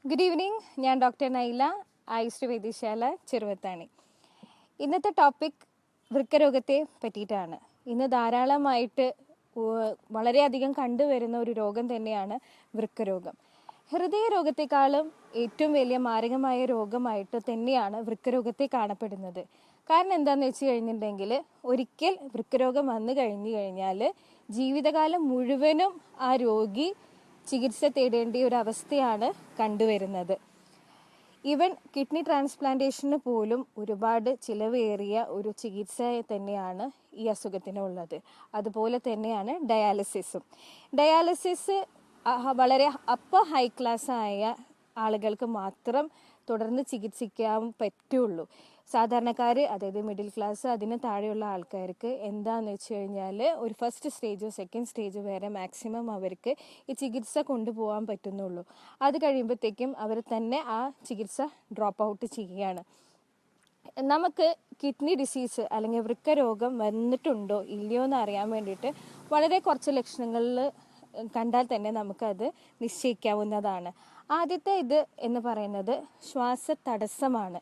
Good evening. ഞാൻ doctor Nyla, Ayush Vaidyasala, ചെറുവത്താണി. ഇന്നത്തെ topic വൃക്കരോഗത്തെ പറ്റിയിട്ടാണ്. ഇന്ന് ധാരാളമായിട്ട് വളരെയധികം കണ്ടുവരുന്ന ഒരു രോഗം തന്നെയാണ് വൃക്കരോഗം. ഹൃദയ രോഗത്തെക്കാളും ഏറ്റവും വലിയ മാരകമായ രോഗമായിട്ട് തന്നെയാണ് വൃക്കരോഗത്തെ കാണപ്പെടുന്നത്. കാരണം എന്താണെന്ന് വെച്ച് കഴിഞ്ഞിട്ടുണ്ടെങ്കിൽ, ഒരിക്കൽ വൃക്കരോഗം വന്നു കഴിഞ്ഞാൽ ജീവിതകാലം മുഴുവനും ആ രോഗി ചികിത്സ തേടേണ്ട ഒരു അവസ്ഥയാണ് കണ്ടുവരുന്നത്. ഈവൻ കിഡ്നി ട്രാൻസ്പ്ലാന്റേഷന് പോലും ഒരുപാട് ചിലവേറിയ ഒരു ചികിത്സ തന്നെയാണ് ഈ അസുഖത്തിനുള്ളത്. അതുപോലെ തന്നെയാണ് ഡയാലിസിസ് വളരെ ഹൈ ക്ലാസ് ആയ ആളുകൾക്ക് മാത്രം തുടർന്ന് ചികിത്സിക്കാൻ പറ്റുള്ളൂ. സാധാരണക്കാർ, അതായത് മിഡിൽ ക്ലാസ്, അതിന് താഴെയുള്ള ആൾക്കാർക്ക് എന്താണെന്ന് വെച്ച് കഴിഞ്ഞാൽ ഒരു ഫസ്റ്റ് സ്റ്റേജോ സെക്കൻഡ് സ്റ്റേജോ വരെ മാക്സിമം അവർക്ക് ഈ ചികിത്സ കൊണ്ടുപോകാൻ പറ്റുന്നുള്ളൂ. അത് കഴിയുമ്പോഴത്തേക്കും അവർ തന്നെ ആ ചികിത്സ ഡ്രോപ്പ് ഔട്ട് ചെയ്യുകയാണ്. നമുക്ക് കിഡ്നി ഡിസീസ് അല്ലെങ്കിൽ വൃക്കരോഗം വന്നിട്ടുണ്ടോ ഇല്ലയോ എന്ന് അറിയാൻ വേണ്ടിയിട്ട് വളരെ കുറച്ച് ലക്ഷണങ്ങളിൽ കണ്ടാൽ തന്നെ നമുക്കത് നിശ്ചയിക്കാവുന്നതാണ്. ആദ്യത്തെ ഇത് എന്ന് പറയുന്നത് ശ്വാസതടസ്സമാണ്.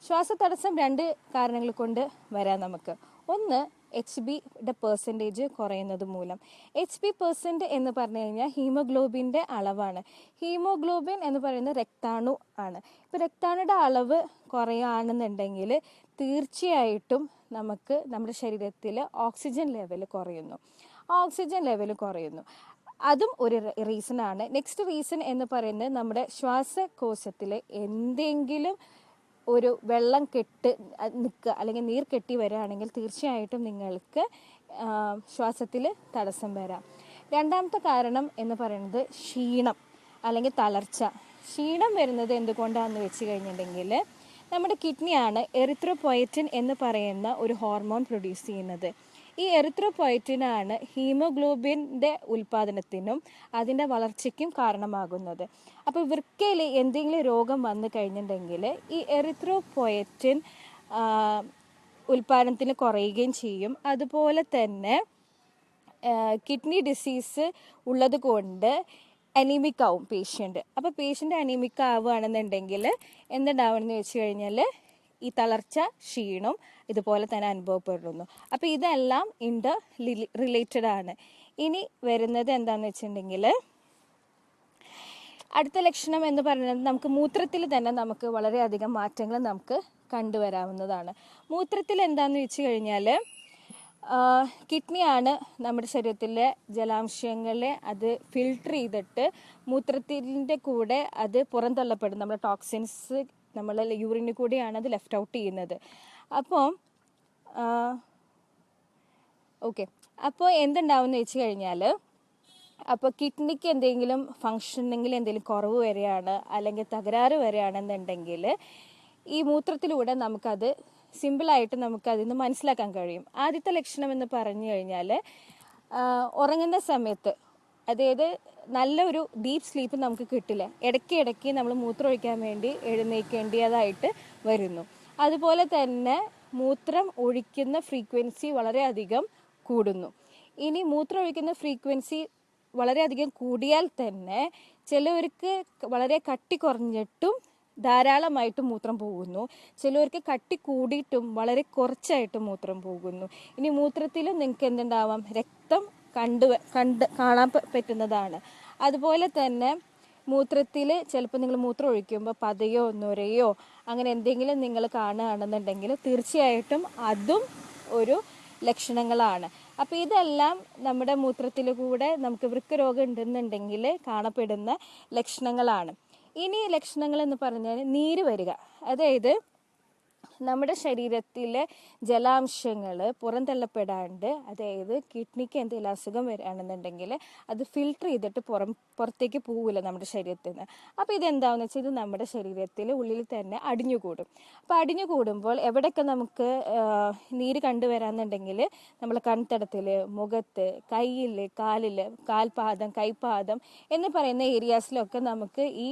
ശ്വാസതടസ്സം രണ്ട് കാരണങ്ങൾ കൊണ്ട് വരാം നമുക്ക്. ഒന്ന്, Hbയുടെ പെർസെൻറ്റേജ് കുറയുന്നത് മൂലം. Hb% എന്ന് പറഞ്ഞു കഴിഞ്ഞാൽ ഹീമോഗ്ലോബിൻ്റെ അളവാണ്. ഹീമോഗ്ലോബിൻ എന്ന് പറയുന്നത് രക്താണു ആണ്. ഇപ്പോൾ രക്താണുയുടെ അളവ് കുറയുകയാണെന്നുണ്ടെങ്കിൽ തീർച്ചയായിട്ടും നമുക്ക് നമ്മുടെ ശരീരത്തിൽ ഓക്സിജൻ ലെവൽ കുറയുന്നു. അതും ഒരു റീസണാണ്. നെക്സ്റ്റ് റീസൺ എന്ന് പറയുന്നത് നമ്മുടെ ശ്വാസകോശത്തിൽ എന്തെങ്കിലും ഒരു വെള്ളം നിൽക്കുക അല്ലെങ്കിൽ നീർ കെട്ടി വരികയാണെങ്കിൽ തീർച്ചയായിട്ടും നിങ്ങൾക്ക് ശ്വാസത്തിൽ തടസ്സം വരാം. രണ്ടാമത്തെ കാരണം എന്ന് പറയുന്നത് ക്ഷീണം അല്ലെങ്കിൽ തളർച്ച. ക്ഷീണം വരുന്നത് എന്തുകൊണ്ടാണെന്ന് വെച്ച് കഴിഞ്ഞിട്ടുണ്ടെങ്കിൽ, നമ്മുടെ കിഡ്നിയാണ് എറിത്രോപോയറ്റിൻ എന്ന് പറയുന്ന ഒരു ഹോർമോൺ പ്രൊഡ്യൂസ് ചെയ്യുന്നത്. ഈ എറിത്രോപോയറ്റിനാണ് ഹീമോഗ്ലോബിൻ്റെ ഉൽപ്പാദനത്തിനും അതിൻ്റെ വളർച്ചയ്ക്കും കാരണമാകുന്നത്. അപ്പോൾ വൃക്കയിൽ എന്തെങ്കിലും രോഗം വന്നു കഴിഞ്ഞിട്ടുണ്ടെങ്കിൽ ഈ എറിത്രോപോയറ്റിൻ ഉൽപ്പാദനത്തിന് കുറയുകയും ചെയ്യും. അതുപോലെ തന്നെ കിഡ്നി ഡിസീസ് ഉള്ളത് കൊണ്ട് അനീമിക് ആവും പേഷ്യൻ്റ്. അപ്പോൾ പേഷ്യൻ്റ് അനീമിക് ആവുകയാണെന്നുണ്ടെങ്കിൽ എന്തുണ്ടാവുമെന്ന് വെച്ച് കഴിഞ്ഞാൽ ഈ തളർച്ച, ക്ഷീണം ഇതുപോലെ തന്നെ അനുഭവപ്പെടുന്നു. അപ്പോൾ ഇതെല്ലാം റിലേറ്റഡ് ആണ്. ഇനി വരുന്നത് എന്താണെന്ന് വെച്ചിട്ടുണ്ടെങ്കിൽ, അടുത്ത ലക്ഷണം എന്ന് പറയുന്നത് നമുക്ക് മൂത്രത്തിൽ തന്നെ നമുക്ക് വളരെയധികം മാറ്റങ്ങൾ നമുക്ക് കണ്ടുവരാവുന്നതാണ്. മൂത്രത്തിൽ എന്താണെന്ന് വെച്ച് കഴിഞ്ഞാൽ, കിഡ്നിയാണ് നമ്മുടെ ശരീരത്തിലെ ജലാംശങ്ങളെ അത് ഫിൽട്ടർ ചെയ്തിട്ട് മൂത്രത്തിൻ്റെ കൂടെ അത് പുറന്തള്ളപ്പെടും. നമ്മുടെ ടോക്സിൻസ് നമ്മൾ യൂറിനിൽ കൂടിയാണ് അത് ലെഫ്റ്റ് ഔട്ട് ചെയ്യുന്നത്. അപ്പോൾ എന്തുണ്ടാവുമെന്ന് വെച്ച് കഴിഞ്ഞാൽ, അപ്പോൾ കിഡ്നിക്ക് എന്തെങ്കിലും ഫങ്ഷനിങ്ങിൽ എന്തെങ്കിലും കുറവ് വരികയാണ് അല്ലെങ്കിൽ തകരാറ് വരികയാണെന്നുണ്ടെങ്കിൽ ഈ മൂത്രത്തിലൂടെ നമുക്കത് സിമ്പിളായിട്ട് നമുക്കതിൽ നിന്ന് മനസ്സിലാക്കാൻ കഴിയും. ആദ്യത്തെ ലക്ഷണം എന്ന് പറഞ്ഞു കഴിഞ്ഞാൽ, ഉറങ്ങുന്ന സമയത്ത്, അതായത് നല്ലൊരു ഡീപ്പ് സ്ലീപ്പ് നമുക്ക് കിട്ടില്ല. ഇടയ്ക്ക് നമ്മൾ മൂത്രം ഒഴിക്കാൻ വേണ്ടി എഴുന്നേൽക്കേണ്ടതായിട്ട് വരുന്നു. അതുപോലെ തന്നെ മൂത്രം ഒഴിക്കുന്ന ഫ്രീക്വൻസി വളരെയധികം കൂടുന്നു. ഇനി മൂത്രം ഒഴിക്കുന്ന ഫ്രീക്വൻസി വളരെയധികം കൂടിയാൽ തന്നെ ചിലവർക്ക് വളരെ കട്ടി കുറഞ്ഞിട്ടും ധാരാളമായിട്ട് മൂത്രം പോകുന്നു. ചിലവർക്ക് കട്ടി കൂടിയിട്ടും വളരെ കുറച്ചായിട്ട് മൂത്രം പോകുന്നു. ഇനി മൂത്രത്തിലും നിങ്ങൾക്ക് എന്തുണ്ടാവാം, രക്തം കാണാൻ പറ്റുന്നതാണ്. അതുപോലെ തന്നെ മൂത്രത്തിൽ ചിലപ്പോൾ നിങ്ങൾ മൂത്രം ഒഴിക്കുമ്പോൾ പതയോ നുരയോ അങ്ങനെ എന്തെങ്കിലും നിങ്ങൾ കാണുകയാണെന്നുണ്ടെങ്കിൽ തീർച്ചയായിട്ടും അതും ഒരു ലക്ഷണങ്ങളാണ്. അപ്പോൾ ഇതെല്ലാം നമ്മുടെ മൂത്രത്തിൽ കൂടെ നമുക്ക് വൃക്കരോഗം ഉണ്ടെന്നുണ്ടെങ്കിൽ കാണപ്പെടുന്ന ലക്ഷണങ്ങളാണ്. ഇനി ലക്ഷണങ്ങൾ എന്ന് പറഞ്ഞാൽ നീര് വരിക, അതായത് നമ്മുടെ ശരീരത്തിലെ ജലാംശങ്ങൾ പുറന്തള്ളപ്പെടാണ്ട്, അതായത് കിഡ്നിക്ക് എന്തെങ്കിലും അസുഖം വരികയാണെന്നുണ്ടെങ്കിൽ അത് ഫിൽട്ടർ ചെയ്തിട്ട് പുറത്തേക്ക് പോവില്ല നമ്മുടെ ശരീരത്തിൽ നിന്ന്. അപ്പോൾ ഇതെന്താണെന്ന് വെച്ചാൽ ഇത് നമ്മുടെ ശരീരത്തിൽ ഉള്ളിൽ തന്നെ അടിഞ്ഞുകൂടും. അപ്പോൾ അടിഞ്ഞുകൂടുമ്പോൾ എവിടെയൊക്കെ നമുക്ക് നീര് കണ്ടുവരാമെന്നുണ്ടെങ്കിൽ നമ്മൾ കൺതടത്തിൽ, മുഖത്ത്, കയ്യിൽ, കാലിൽ, കാൽപാദം, കൈപ്പാദം എന്ന് പറയുന്ന ഏരിയാസിലൊക്കെ നമുക്ക് ഈ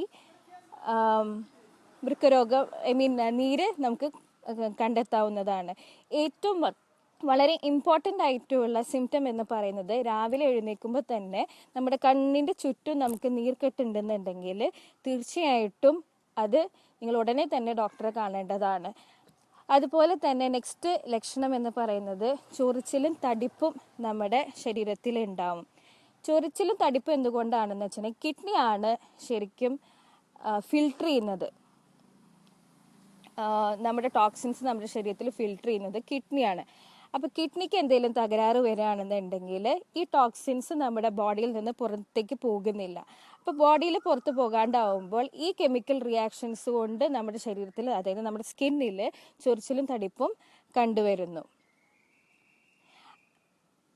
വൃക്കരോഗം നീര് നമുക്ക് കണ്ടെത്താവുന്നതാണ്. ഏറ്റവും വളരെ ഇമ്പോർട്ടൻ്റ് ആയിട്ടുള്ള സിംറ്റം എന്ന് പറയുന്നത് രാവിലെ എഴുന്നേൽക്കുമ്പോൾ തന്നെ നമ്മുടെ കണ്ണിൻ്റെ ചുറ്റും നമുക്ക് നീർക്കെട്ടുണ്ടെന്നുണ്ടെങ്കിൽ തീർച്ചയായിട്ടും അത് നിങ്ങൾ ഉടനെ തന്നെ ഡോക്ടറെ കാണേണ്ടതാണ്. അതുപോലെ തന്നെ നെക്സ്റ്റ് ലക്ഷണം എന്ന് പറയുന്നത് ചൊറിച്ചിലും തടിപ്പും നമ്മുടെ ശരീരത്തിൽ ഉണ്ടാവും. ചൊറിച്ചിലും തടിപ്പും എന്തുകൊണ്ടാണെന്ന് വെച്ചിട്ടുണ്ടെങ്കിൽ കിഡ്നിയാണ് ശരിക്കും ഫിൽട്ടർ ചെയ്യുന്നത്. നമ്മുടെ ടോക്സിൻസ് നമ്മുടെ ശരീരത്തിൽ ഫിൽട്ടർ ചെയ്യുന്നത് കിഡ്നിയാണ്. അപ്പോൾ കിഡ്നിക്ക് എന്തെങ്കിലും തകരാറ് വരികയാണെന്നുണ്ടെങ്കിൽ ഈ ടോക്സിൻസ് നമ്മുടെ ബോഡിയിൽ നിന്ന് പുറത്തേക്ക് പോകുന്നില്ല. അപ്പോൾ ബോഡിയിൽ പുറത്ത് പോകാണ്ടാവുമ്പോൾ ഈ കെമിക്കൽ റിയാക്ഷൻസ് കൊണ്ട് നമ്മുടെ ശരീരത്തിൽ, അതായത് നമ്മുടെ സ്കിന്നിൽ ചൊറിച്ചിലും തടിപ്പും കണ്ടുവരുന്നു.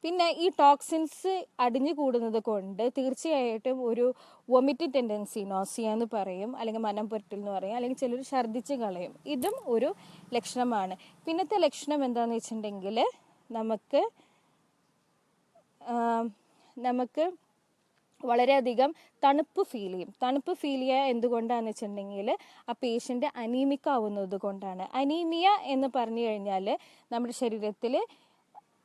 പിന്നെ ഈ ടോക്സിൻസ് അടിഞ്ഞു കൂടുന്നത് കൊണ്ട് തീർച്ചയായിട്ടും ഒരു വൊമിറ്റിംഗ് ടെൻഡൻസി, നോസിയ എന്ന് പറയും, അല്ലെങ്കിൽ മനം പുരട്ടൽ എന്ന് പറയും, അല്ലെങ്കിൽ ചിലർ ഛർദ്ദിച്ച് കളയും. ഇതും ഒരു ലക്ഷണമാണ്. പിന്നത്തെ ലക്ഷണം എന്താണെന്ന് വെച്ചിട്ടുണ്ടെങ്കിൽ നമുക്ക് വളരെയധികം തണുപ്പ് ഫീൽ ചെയ്യും. തണുപ്പ് ഫീൽ ചെയ്യുക എന്തുകൊണ്ടാണെന്ന് വെച്ചിട്ടുണ്ടെങ്കിൽ ആ പേഷ്യൻ്റ് അനീമിക് ആവുന്നത് കൊണ്ടാണ്. അനീമിയ എന്ന് പറഞ്ഞു കഴിഞ്ഞാൽ നമ്മുടെ ശരീരത്തിൽ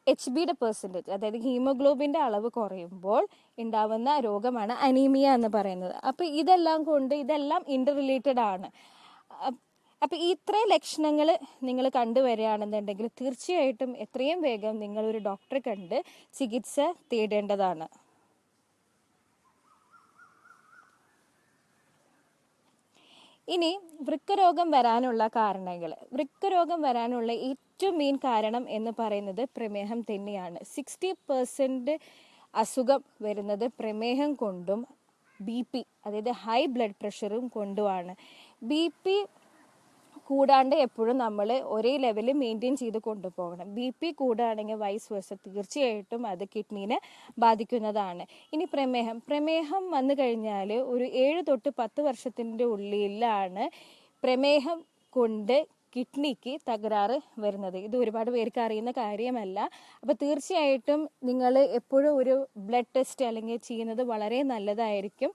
HBയുടെ പെർസെൻറ്റേജ്, അതായത് ഹീമോഗ്ലോബിൻ്റെ അളവ് കുറയുമ്പോൾ ഉണ്ടാവുന്ന രോഗമാണ് അനീമിയ എന്ന് പറയുന്നത്. അപ്പോൾ ഇതെല്ലാം ഇൻ്റർ റിലേറ്റഡ് ആണ്. അപ്പോൾ ഈ ഇത്രയും ലക്ഷണങ്ങൾ നിങ്ങൾ കണ്ടുവരികയാണെന്നുണ്ടെങ്കിൽ തീർച്ചയായിട്ടും എത്രയും വേഗം നിങ്ങളൊരു ഡോക്ടറെ കണ്ട് ചികിത്സ തേടേണ്ടതാണ്. ഇനി വൃക്കരോഗം വരാനുള്ള കാരണങ്ങൾ. വൃക്കരോഗം വരാനുള്ള ഏറ്റവും മെയിൻ കാരണം എന്ന് പറയുന്നത് പ്രമേഹം തന്നെയാണ്. 60% അസുഖം വരുന്നത് പ്രമേഹം കൊണ്ടും BP, അതായത് ഹൈ ബ്ലഡ് പ്രഷറും കൊണ്ടുമാണ്. BP കൂടാണ്ട് എപ്പോഴും നമ്മൾ ഒരേ ലെവലിൽ മെയിൻറ്റെയിൻ ചെയ്ത് കൊണ്ടുപോകണം. BP കൂടുകയാണെങ്കിൽ വൈസ് വേഴ്സ തീർച്ചയായിട്ടും അത് കിഡ്നീനെ ബാധിക്കുന്നതാണ്. ഇനി പ്രമേഹം വന്നു കഴിഞ്ഞാൽ ഒരു 7 തൊട്ട് 10 വർഷത്തിൻ്റെ ഉള്ളിലാണ് പ്രമേഹം കൊണ്ട് കിഡ്നിക്ക് തകരാറ് വരുന്നത്. ഇത് ഒരുപാട് പേർക്ക് അറിയുന്ന കാര്യമല്ല. അപ്പോൾ തീർച്ചയായിട്ടും നിങ്ങൾ എപ്പോഴും ഒരു ബ്ലഡ് ടെസ്റ്റ് അല്ലെങ്കിൽ ചെയ്യുന്നത് വളരെ നല്ലതായിരിക്കും,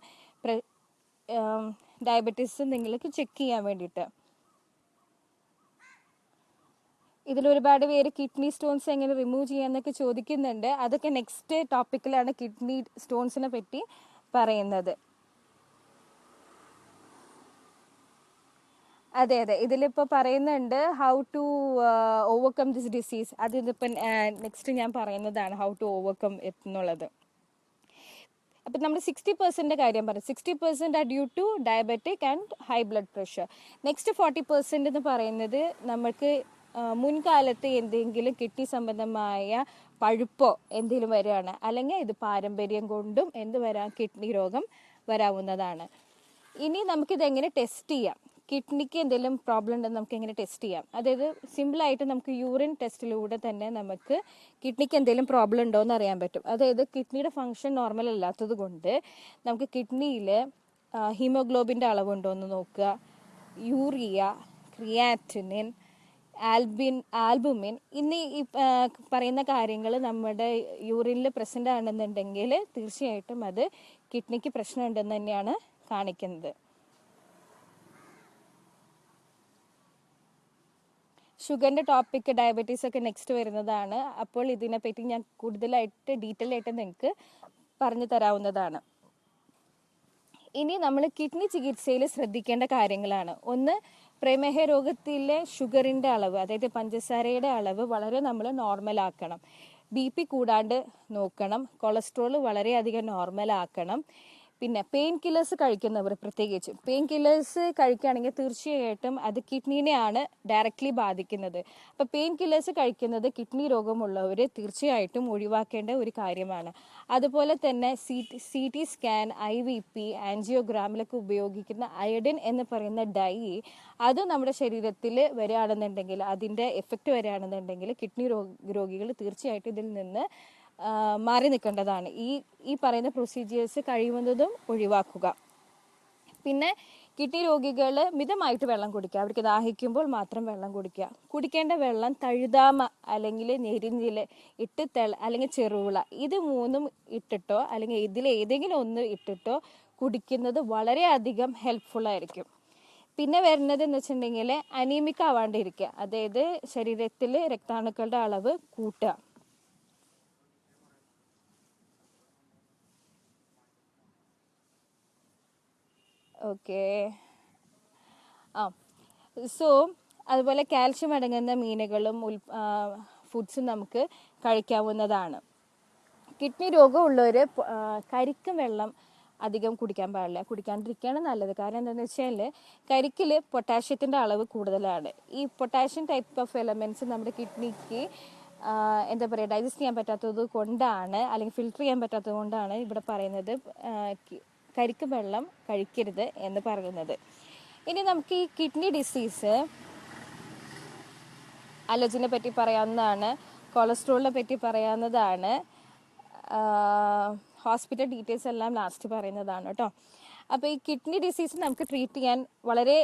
ഡയബറ്റീസ് നിങ്ങൾക്ക് ചെക്ക് ചെയ്യാൻ വേണ്ടിയിട്ട്. ഇതിലൊരുപാട് പേര് കിഡ്നി സ്റ്റോൺസ് എങ്ങനെ റിമൂവ് ചെയ്യാമെന്നൊക്കെ ചോദിക്കുന്നുണ്ട്. അതൊക്കെ നെക്സ്റ്റ് ടോപ്പിക്കിലാണ് കിഡ്നി സ്റ്റോൺസിനെ പറ്റി പറയുന്നത്. അതെ, ഇതിലിപ്പോൾ പറയുന്നുണ്ട് how to overcome this disease. അതിപ്പോൾ നെക്സ്റ്റ് ഞാൻ പറയുന്നതാണ്, ഹൗ ടു ഓവർകം എന്നുള്ളത്. അപ്പം നമ്മൾ 60% കാര്യം പറയും. 60% are due to diabetic and high blood pressure. Next 40% എന്ന് പറയുന്നത് നമുക്ക് മുൻകാലത്ത് എന്തെങ്കിലും കിഡ്നി സംബന്ധമായ പഴുപ്പോ എന്തെങ്കിലും വരികയാണ്, അല്ലെങ്കിൽ ഇത് പാരമ്പര്യം കൊണ്ടും കിഡ്നി രോഗം വരാവുന്നതാണ്. ഇനി നമുക്കിതെങ്ങനെ ടെസ്റ്റ് ചെയ്യാം? കിഡ്നിക്ക് എന്തെങ്കിലും പ്രോബ്ലം ഉണ്ടെന്ന് നമുക്ക് എങ്ങനെ ടെസ്റ്റ് ചെയ്യാം? അതായത് സിമ്പിളായിട്ട് നമുക്ക് യൂറിൻ ടെസ്റ്റിലൂടെ തന്നെ നമുക്ക് കിഡ്നിക്ക് എന്തെങ്കിലും പ്രോബ്ലം ഉണ്ടോ എന്ന് അറിയാൻ പറ്റും. അതായത് കിഡ്നിയുടെ ഫങ്ഷൻ നോർമൽ അല്ലാത്തത് കൊണ്ട് നമുക്ക് കിഡ്നിയിൽ ഹീമോഗ്ലോബിൻ്റെ അളവുണ്ടോ എന്ന് നോക്കുക, യൂറിയ, ക്രിയാറ്റിനിൻ, ആൽബുമിൻ എന്നീ പറയുന്ന കാര്യങ്ങൾ നമ്മുടെ യൂറിനിൽ പ്രസൻ്റ് ആണെന്നുണ്ടെങ്കിൽ തീർച്ചയായിട്ടും അത് കിഡ്നിക്ക് പ്രശ്നമുണ്ടെന്ന് തന്നെയാണ് കാണിക്കുന്നത്. ഷുഗറിൻ്റെ ടോപ്പിക്ക്, ഡയബറ്റീസ് ഒക്കെ നെക്സ്റ്റ് വരുന്നതാണ്. അപ്പോൾ ഇതിനെപ്പറ്റി ഞാൻ കൂടുതലായിട്ട് ഡീറ്റെയിൽ ആയിട്ട് നിങ്ങൾക്ക് പറഞ്ഞു തരാവുന്നതാണ്. ഇനി നമ്മൾ കിഡ്നി ചികിത്സയിൽ ശ്രദ്ധിക്കേണ്ട കാര്യങ്ങളാണ്. ഒന്ന്, പ്രമേഹ രോഗത്തിലെ ഷുഗറിൻ്റെ അളവ്, അതായത് പഞ്ചസാരയുടെ അളവ് വളരെ നമ്മൾ നോർമലാക്കണം. BP കൂടാണ്ട് നോക്കണം. കൊളസ്ട്രോൾ വളരെയധികം നോർമലാക്കണം. പിന്നെ പെയിൻ കില്ലേഴ്സ് കഴിക്കുന്നവർ, പ്രത്യേകിച്ചും പെയിൻ കില്ലേഴ്സ് കഴിക്കുകയാണെങ്കിൽ തീർച്ചയായിട്ടും അത് കിഡ്നീനെയാണ് ഡയറക്റ്റ്ലി ബാധിക്കുന്നത്. അപ്പോൾ പെയിൻ കില്ലേഴ്സ് കഴിക്കുന്നത് കിഡ്നി രോഗമുള്ളവർ തീർച്ചയായിട്ടും ഒഴിവാക്കേണ്ട ഒരു കാര്യമാണ്. അതുപോലെ തന്നെ CT സ്കാൻ, IVP, ആൻജിയോഗ്രാമിലൊക്കെ ഉപയോഗിക്കുന്ന അയഡിൻ എന്ന് പറയുന്ന ഡൈ, അത് നമ്മുടെ ശരീരത്തിൽ വരികയാണെന്നുണ്ടെങ്കിൽ, അതിൻ്റെ എഫക്റ്റ് വരികയാണെന്നുണ്ടെങ്കിൽ കിഡ്നി രോഗികൾ തീർച്ചയായിട്ടും ഇതിൽ നിന്ന് മാറി നിൽക്കേണ്ടതാണ്. ഈ പറയുന്ന പ്രൊസീജിയേഴ്സ് കഴിയുന്നതും ഒഴിവാക്കുക. പിന്നെ കിഡ്നി രോഗികൾ മിതമായിട്ട് വെള്ളം കുടിക്കുക. അവർക്ക് ദാഹിക്കുമ്പോൾ മാത്രം വെള്ളം കുടിക്കുക. കുടിക്കേണ്ട വെള്ളം തഴുതാമ അല്ലെങ്കിൽ നെരിഞ്ഞിൽ ഇട്ട് അല്ലെങ്കിൽ ചെറുവിള, ഇത് മൂന്നും ഇട്ടിട്ടോ അല്ലെങ്കിൽ ഇതിലേതെങ്കിലും ഒന്ന് ഇട്ടിട്ടോ കുടിക്കുന്നത് വളരെയധികം ഹെൽപ്ഫുള്ളായിരിക്കും. പിന്നെ വരുന്നത് എന്ന് വെച്ചിട്ടുണ്ടെങ്കിൽ അനീമിക് ആവാണ്ടിരിക്കുക, അതായത് ശരീരത്തിൽ രക്താണുക്കളുടെ അളവ് കൂട്ടുക. ഓക്കെ. സോ അതുപോലെ കാൽഷ്യം അടങ്ങുന്ന മീനുകളും ഫുഡ്സും നമുക്ക് കഴിക്കാവുന്നതാണ്. കിഡ്നി രോഗമുള്ളവർ കരിക്കും വെള്ളം അധികം കുടിക്കാൻ പാടില്ല, കുടിക്കാണ്ടിരിക്കുകയാണ് നല്ലത്. കാരണം എന്താണെന്ന് വെച്ചാൽ കരിക്കിൽ പൊട്ടാഷ്യത്തിൻ്റെ അളവ് കൂടുതലാണ്. ഈ പൊട്ടാഷ്യം ടൈപ്പ് ഓഫ് എലമെൻറ്റ്സ് നമ്മുടെ കിഡ്നിക്ക് എന്താ പറയുക, ഡൈജസ്റ്റ് ചെയ്യാൻ പറ്റാത്തത് കൊണ്ടാണ്, അല്ലെങ്കിൽ ഫിൽട്ടർ ചെയ്യാൻ പറ്റാത്തത് കൊണ്ടാണ് ഇവിടെ പറയുന്നത് കരിക്ക് വെള്ളം കഴിക്കരുത് എന്ന് പറയുന്നത്. ഇനി നമുക്ക് ഈ കിഡ്നി ഡിസീസ്, അലർജിനെ പറ്റി പറയാവുന്നതാണ്, കൊളസ്ട്രോളിനെ പറ്റി പറയാവുന്നതാണ്, ഹോസ്പിറ്റൽ ഡീറ്റെയിൽസ് എല്ലാം ലാസ്റ്റ് പറയുന്നതാണ് കേട്ടോ. അപ്പോൾ ഈ കിഡ്നി ഡിസീസ് നമുക്ക് ട്രീറ്റ് ചെയ്യാൻ വളരെ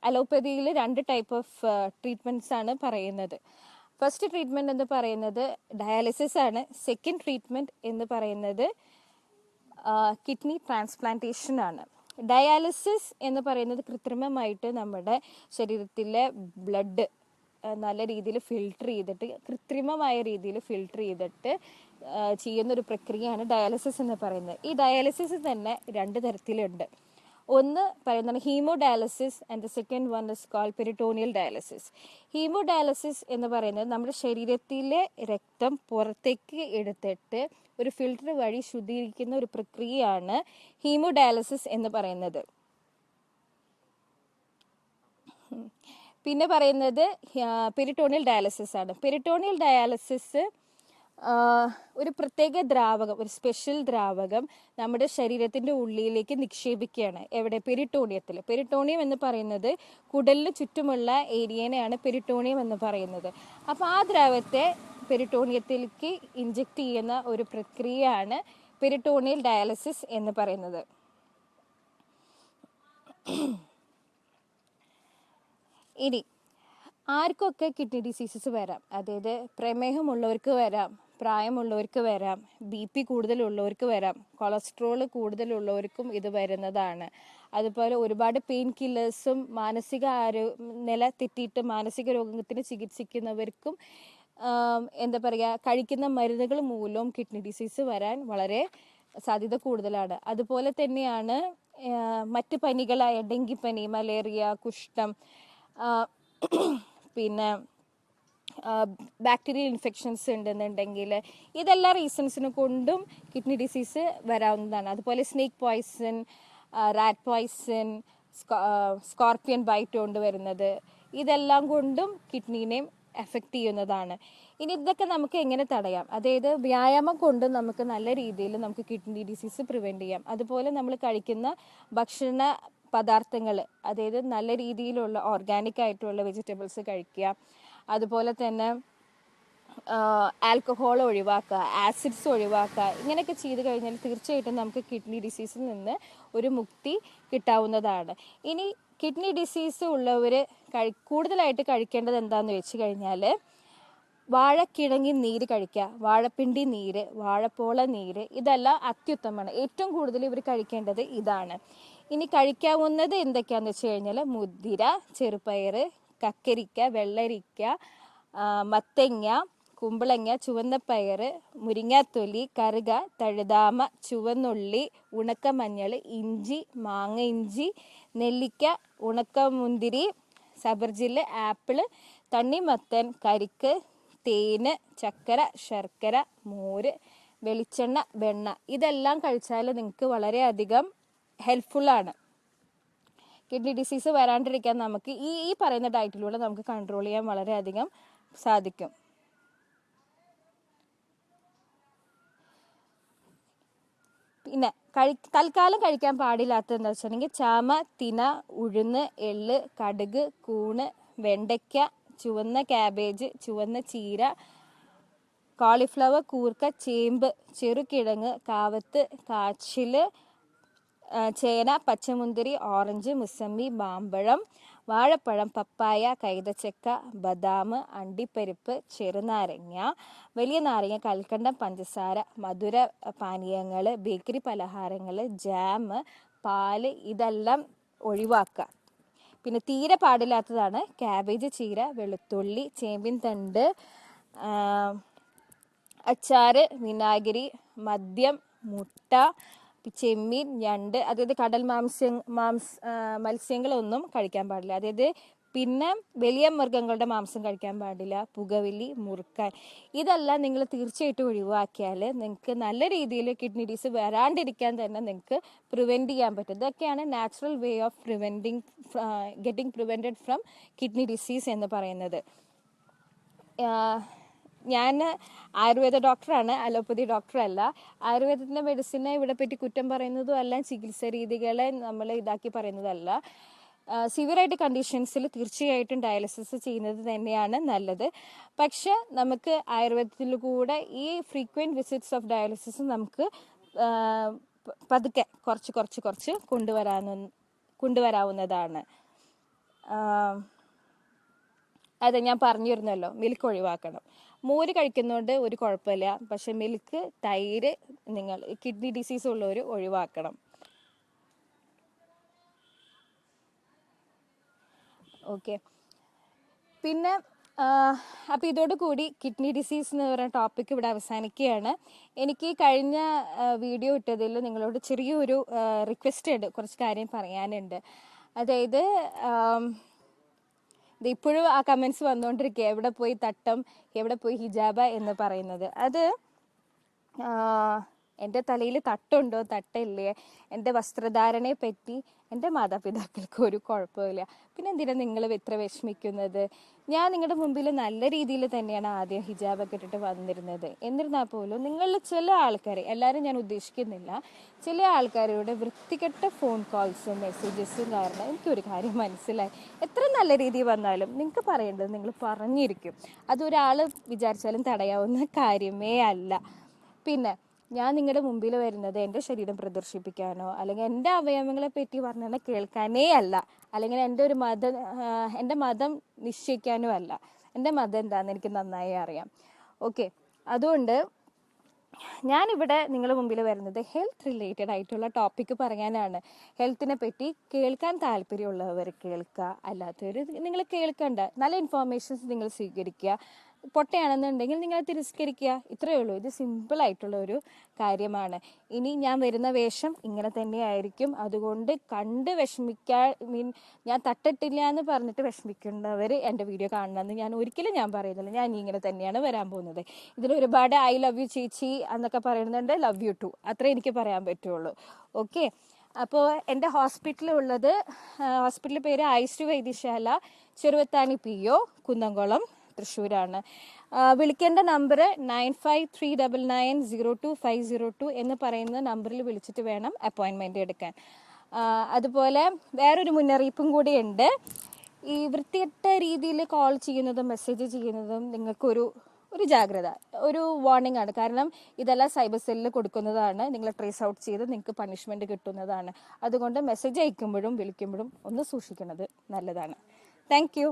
അലോപ്പതിയിൽ 2 ടൈപ്പ് ഓഫ് ട്രീറ്റ്മെൻറ്റ്സ് ആണ് പറയുന്നത്. ഫസ്റ്റ് ട്രീറ്റ്മെൻറ്റ് എന്ന് പറയുന്നത് ഡയാലിസിസ് ആണ്. സെക്കൻഡ് ട്രീറ്റ്മെൻറ്റ് എന്ന് പറയുന്നത് കിഡ്നി ട്രാൻസ്പ്ലാന്റേഷൻ ആണ്. ഡയാലിസിസ് എന്ന് പറയുന്നത് കൃത്രിമമായിട്ട് നമ്മുടെ ശരീരത്തിലെ ബ്ലഡ് നല്ല രീതിയിൽ ഫിൽട്ടർ ചെയ്തിട്ട്, കൃത്രിമമായ രീതിയിൽ ഫിൽട്ടർ ചെയ്തിട്ട് ചെയ്യുന്നൊരു പ്രക്രിയയാണ് ഡയാലിസിസ് എന്ന് പറയുന്നത്. ഈ ഡയാലിസിസ് തന്നെ 2 തരത്തിലുണ്ട്. ഒന്ന് പറയുന്നതാണ് haemo dialysis and the second one is called peritoneal dialysis. Haemo dialysis എന്ന് പറയുന്നത് നമ്മുടെ ശരീരത്തിലെ രക്തം പുറത്തേക്ക് എടുത്തിട്ട് ഒരു ഫിൽട്ടർ വഴി ശുദ്ധീകരിക്കുന്ന ഒരു പ്രക്രിയയാണ് ഹീമോ ഡയാലിസിസ് എന്ന് പറയുന്നത്. പിന്നെ പറയുന്നത് പെരിറ്റോണിയൽ ഡയാലിസിസ് ആണ്. പെരിറ്റോണിയൽ ഡയാലിസിസ് ഒരു പ്രത്യേക ദ്രാവകം, ഒരു സ്പെഷ്യൽ ദ്രാവകം നമ്മുടെ ശരീരത്തിൻ്റെ ഉള്ളിലേക്ക് നിക്ഷേപിക്കുകയാണ്. എവിടെ? പെരിറ്റോണിയത്തിൽ. പെരിറ്റോണിയം എന്ന് പറയുന്നത് കുടലിന് ചുറ്റുമുള്ള ഏരിയനെയാണ് പെരിറ്റോണിയം എന്ന് പറയുന്നത്. അപ്പോൾ ആ ദ്രാവത്തെ പെരിറ്റോണിയത്തിലേക്ക് ഇഞ്ചെക്ട് ചെയ്യുന്ന ഒരു പ്രക്രിയയാണ് പെരിറ്റോണിയൽ ഡയാലിസിസ് എന്ന് പറയുന്നത്. ഇനി ആർക്കൊക്കെ കിഡ്നി ഡിസീസസ് വരാം? അതായത് പ്രമേഹമുള്ളവർക്ക് വരാം, പ്രായമുള്ളവർക്ക് വരാം, BP കൂടുതലുള്ളവർക്ക് വരാം, കൊളസ്ട്രോൾ കൂടുതലുള്ളവർക്കും ഇത് വരുന്നതാണ്. അതുപോലെ ഒരുപാട് പെയിൻ കില്ലേഴ്സും മാനസിക നില തെറ്റിയിട്ട് മാനസിക രോഗത്തിന് ചികിത്സിക്കുന്നവർക്കും എന്താ പറയുക, കഴിക്കുന്ന മരുന്നുകൾ മൂലവും കിഡ്നി ഡിസീസ് വരാൻ വളരെ സാധ്യത കൂടുതലാണ്. അതുപോലെ തന്നെയാണ് മറ്റ് പനികളായ ഡെങ്കിപ്പനി, മലേറിയ, കുഷ്ഠം, പിന്നെ ബാക്ടീരിയൽ ഇൻഫെക്ഷൻസ് ഉണ്ടെന്നുണ്ടെങ്കിൽ ഇതെല്ലാ റീസൺസിനെ കൊണ്ടും കിഡ്നി ഡിസീസ് വരാവുന്നതാണ്. അതുപോലെ snake poison, rat poison, scorpion bite കൊണ്ട് വരുന്നത്, ഇതെല്ലാം കൊണ്ടും കിഡ്നീനെയും എഫക്റ്റ് ചെയ്യുന്നതാണ്. ഇനി ഇതൊക്കെ നമുക്ക് എങ്ങനെ തടയാം? അതായത് വ്യായാമം കൊണ്ട് നമുക്ക് നല്ല രീതിയിൽ നമുക്ക് കിഡ്നി ഡിസീസ് പ്രിവെൻറ്റ് ചെയ്യാം. അതുപോലെ നമ്മൾ കഴിക്കുന്ന ഭക്ഷണ പദാർത്ഥങ്ങൾ, അതായത് നല്ല രീതിയിലുള്ള ഓർഗാനിക് ആയിട്ടുള്ള വെജിറ്റബിൾസ് കഴിക്കുക. അതുപോലെ തന്നെ ആൽക്കഹോൾ ഒഴിവാക്കുക, ആസിഡ്സ് ഒഴിവാക്കുക. ഇങ്ങനെയൊക്കെ ചെയ്ത് കഴിഞ്ഞാൽ തീർച്ചയായിട്ടും നമുക്ക് കിഡ്നി ഡിസീസിൽ നിന്ന് ഒരു മുക്തി കിട്ടാവുന്നതാണ്. ഇനി കിഡ്നി ഡിസീസ് ഉള്ളവർ കൂടുതലായിട്ട് കഴിക്കേണ്ടത് എന്താണെന്ന് വെച്ച് കഴിഞ്ഞാൽ വാഴക്കിഴങ്ങി നീര് കഴിക്കുക, വാഴപ്പിണ്ടി നീര്, വാഴപ്പോള നീര്, ഇതെല്ലാം അത്യുത്തമമാണ്. ഏറ്റവും കൂടുതൽ ഇവർ കഴിക്കേണ്ടത് ഇതാണ്. ഇനി കഴിക്കാവുന്നത് എന്തൊക്കെയാണെന്ന് വെച്ച് കഴിഞ്ഞാൽ മുതിര, ചെറുപയർ, കക്കരിക്ക, വെള്ളരിക്ക, മത്തങ്ങ, കുമ്പളങ്ങ, ചുവന്നപ്പയർ, മുരിങ്ങാത്തൊലി, കറുക, തഴുതാമ, ചുവന്നുള്ളി, ഉണക്കമഞ്ഞൾ, ഇഞ്ചി, മാങ്ങ ഇഞ്ചി, നെല്ലിക്ക, ഉണക്കമുന്തിരി, സബർജില്, ആപ്പിള്, തണ്ണിമത്തൻ, കരിക്ക്, തേന്, ചക്കര, ശർക്കര, മോര്, വെളിച്ചെണ്ണ, വെണ്ണ, ഇതെല്ലാം കഴിച്ചാൽ നിങ്ങൾക്ക് വളരെയധികം ഹെൽപ്ഫുള്ളാണ്. കിഡ്നി ഡിസീസ് വരാണ്ടിരിക്കാൻ നമുക്ക് ഈ പറയുന്ന ഡയറ്റിലൂടെ നമുക്ക് കൺട്രോൾ ചെയ്യാൻ വളരെയധികം സാധിക്കും. പിന്നെ തൽക്കാലം കഴിക്കാൻ പാടില്ലാത്തതെന്ന് വെച്ചിട്ടുണ്ടെങ്കിൽ ചാമ, തിന, ഉഴുന്ന്, എള്ള്, കടുക്, കൂണ്, വെണ്ടയ്ക്ക, ചുവന്ന ക്യാബേജ്, ചുവന്ന ചീര, കോളിഫ്ലവർ, കൂർക്ക, ചേമ്പ്, ചെറുകിഴങ്ങ്, കാവത്ത്, കാച്ചിൽ, ചേന, പച്ചമുന്തിരി, ഓറഞ്ച്, മുസമ്പി, മാമ്പഴം, വാഴപ്പഴം, പപ്പായ, കൈതച്ചക്ക, ബദാം, അണ്ടിപ്പരിപ്പ്, ചെറുനാരങ്ങ, വലിയ നാരങ്ങ, കൽക്കണ്ടം, പഞ്ചസാര, മധുര പാനീയങ്ങൾ, ബേക്കറി പലഹാരങ്ങൾ, ജാം, പാല്, ഇതെല്ലാം ഒഴിവാക്കുക. പിന്നെ തീരെ പാടില്ലാത്തതാണ് ക്യാബേജ്, ചീര, വെളുത്തുള്ളി, ചേമ്പിൻ തണ്ട്, അച്ചാറ്, വിനാഗിരി, മദ്യം, മുട്ട, ചെമ്മീൻ, ഞണ്ട്, അതായത് കടൽ മത്സ്യങ്ങളൊന്നും കഴിക്കാൻ പാടില്ല. അതായത് പിന്നെ വലിയ മൃഗങ്ങളുടെ മാംസം കഴിക്കാൻ പാടില്ല, പുകവലി, മുറുക്കാൻ. ഇതെല്ലാം നിങ്ങൾ തീർച്ചയായിട്ടും ഒഴിവാക്കിയാൽ നിങ്ങൾക്ക് നല്ല രീതിയിൽ കിഡ്നി ഡിസീസ് വരാണ്ടിരിക്കാൻ തന്നെ നിങ്ങൾക്ക് പ്രിവെൻറ്റ് ചെയ്യാൻ പറ്റും. ഇതൊക്കെയാണ് natural way of getting prevented from kidney disease എന്ന് പറയുന്നത്. ഞാൻ ആയുർവേദ ഡോക്ടറാണ്, അലോപ്പതി ഡോക്ടറല്ല. ആയുർവേദത്തിൻ്റെ മെഡിസിനെ ഇവിടെ പറ്റി കുറ്റം പറയുന്നതും അല്ല, ചികിത്സ രീതികളെ നമ്മൾ ഇതാക്കി പറയുന്നതല്ല. സിവിയറായിട്ട് കണ്ടീഷൻസിൽ തീർച്ചയായിട്ടും ഡയാലിസിസ് ചെയ്യുന്നത് തന്നെയാണ് നല്ലത്. പക്ഷെ നമുക്ക് ആയുർവേദത്തിൽ കൂടെ ഈ ഫ്രീക്വൻറ്റ് വിസിറ്റ്സ് ഓഫ് ഡയാലിസിസ് നമുക്ക് പതുക്കെ കുറച്ച് കൊണ്ടുവരാവുന്നതാണ്. അതെ, ഞാൻ പറഞ്ഞിരുന്നല്ലോ, മിൽക്ക് ഒഴിവാക്കണം. മോര് കഴിക്കുന്നതുകൊണ്ട് ഒരു കുഴപ്പമില്ല, പക്ഷെ മിൽക്ക്, തൈര് നിങ്ങൾ കിഡ്നി ഡിസീസ് ഉള്ളവർ ഒഴിവാക്കണം. ഓക്കെ, പിന്നെ അപ്പോൾ ഇതോടുകൂടി കിഡ്നി ഡിസീസ് എന്ന് പറയുന്ന ടോപ്പിക്ക് ഇവിടെ അവസാനിക്കുകയാണ്. എനിക്ക് കഴിഞ്ഞ വീഡിയോ ഇട്ടതിൽ നിങ്ങളോട് ചെറിയൊരു റിക്വസ്റ്റ് ഉണ്ട്, കുറച്ച് കാര്യം പറയാനുണ്ട്. അതായത് ഇപ്പോഴും ആ കമൻസ് വന്നുകൊണ്ടിരിക്കുക, എവിടെ പോയി തട്ടം, എവിടെ പോയി ഹിജാബ എന്ന് പറയുന്നത്. അത് എൻ്റെ തലയിൽ തട്ടുണ്ടോ തട്ടില്ലേ, എൻ്റെ വസ്ത്രധാരണയെ പറ്റി എൻ്റെ മാതാപിതാക്കൾക്ക് ഒരു കുഴപ്പമില്ല. പിന്നെ എന്തിനാണ് നിങ്ങൾ ഇത്ര വിഷമിക്കുന്നത്? ഞാൻ നിങ്ങളുടെ മുമ്പിൽ നല്ല രീതിയിൽ തന്നെയാണ് ആദ്യം ഹിജാബൊക്കെ ഇട്ടിട്ട് വന്നിരുന്നത്. എന്നിരുന്നാൽ പോലും നിങ്ങളിൽ ചില ആൾക്കാർ, എല്ലാവരും ഞാൻ ഉദ്ദേശിക്കുന്നില്ല, ചില ആൾക്കാരുടെ വൃത്തികെട്ട ഫോൺ കോൾസും മെസ്സേജസും കാരണം എനിക്കൊരു കാര്യം മനസ്സിലായി. എത്ര നല്ല രീതിയിൽ വന്നാലും നിങ്ങൾക്ക് പറയേണ്ടത് നിങ്ങൾ പറഞ്ഞിരിക്കും. അതൊരാൾ വിചാരിച്ചാലും തടയാവുന്ന കാര്യമേ അല്ല. പിന്നെ ഞാൻ നിങ്ങളുടെ മുമ്പിൽ വരുന്നത് എൻ്റെ ശരീരം പ്രദർശിപ്പിക്കാനോ അല്ലെങ്കിൽ എൻ്റെ അവയവങ്ങളെ പറ്റി പറഞ്ഞാൽ കേൾക്കാനേ അല്ല, അല്ലെങ്കിൽ എൻ്റെ മതം നിശ്ചയിക്കാനോ അല്ല. എൻ്റെ മതം എന്താണെന്ന് എനിക്ക് നന്നായി അറിയാം. ഓക്കെ, അതുകൊണ്ട് ഞാനിവിടെ നിങ്ങളുടെ മുമ്പിൽ വരുന്നത് ഹെൽത്ത് റിലേറ്റഡ് ആയിട്ടുള്ള ടോപ്പിക്ക് പറയാനാണ്. ഹെൽത്തിനെ പറ്റി കേൾക്കാൻ താല്പര്യമുള്ളവർ കേൾക്കുക, അല്ലാത്തവർ നിങ്ങൾ കേൾക്കണ്ട. നല്ല ഇൻഫോർമേഷൻസ് നിങ്ങൾ സ്വീകരിക്കുക. പൊട്ടയാണെന്നുണ്ടെങ്കിൽ നിങ്ങൾ തിരസ്കരിക്കുക. ഇത്രയേ ഉള്ളൂ. ഇത് സിമ്പിളായിട്ടുള്ള ഒരു കാര്യമാണ്. ഇനി ഞാൻ വരുന്ന വേഷം ഇങ്ങനെ തന്നെയായിരിക്കും. അതുകൊണ്ട് കണ്ട് ഞാൻ തട്ടിട്ടില്ല എന്ന് പറഞ്ഞിട്ട് വിഷമിക്കുന്നവർ എൻ്റെ വീഡിയോ കാണണമെന്ന് ഞാൻ ഒരിക്കലും പറയുന്നില്ല. ഞാൻ ഇങ്ങനെ തന്നെയാണ് വരാൻ പോകുന്നത്. ഇതിൽ ഒരുപാട് ഐ ലവ് യു ചേച്ചി എന്നൊക്കെ പറയുന്നുണ്ട്, ലവ് യു ടു, അത്രേ എനിക്ക് പറയാൻ പറ്റുള്ളൂ. ഓക്കെ, അപ്പോൾ എൻ്റെ ഹോസ്പിറ്റൽ പേര് ഐശ്വര്യ വൈദ്യശാല, ചെറുവത്താനി PO, കുന്നംകുളം, തൃശ്ശൂരാണ്. വിളിക്കേണ്ട നമ്പർ 9539902502 എന്ന് പറയുന്ന നമ്പറിൽ വിളിച്ചിട്ട് വേണം അപ്പോയിൻമെൻറ്റ് എടുക്കാൻ. അതുപോലെ വേറൊരു മുന്നറിയിപ്പും കൂടിയുണ്ട്. ഈ വൃത്തികെട്ട രീതിയിൽ കോൾ ചെയ്യുന്നതും മെസ്സേജ് ചെയ്യുന്നതും നിങ്ങൾക്കൊരു ജാഗ്രത, ഒരു വാർണിംഗ് ആണ്. കാരണം ഇതെല്ലാം സൈബർ സെല്ലിൽ കൊടുക്കുന്നതാണ്. നിങ്ങൾ ട്രേസ് ഔട്ട് ചെയ്ത് നിങ്ങൾക്ക് പണിഷ്മെൻറ്റ് കിട്ടുന്നതാണ്. അതുകൊണ്ട് മെസ്സേജ് അയക്കുമ്പോഴും വിളിക്കുമ്പോഴും ഒന്ന് സൂക്ഷിക്കുന്നത് നല്ലതാണ്. Thank you.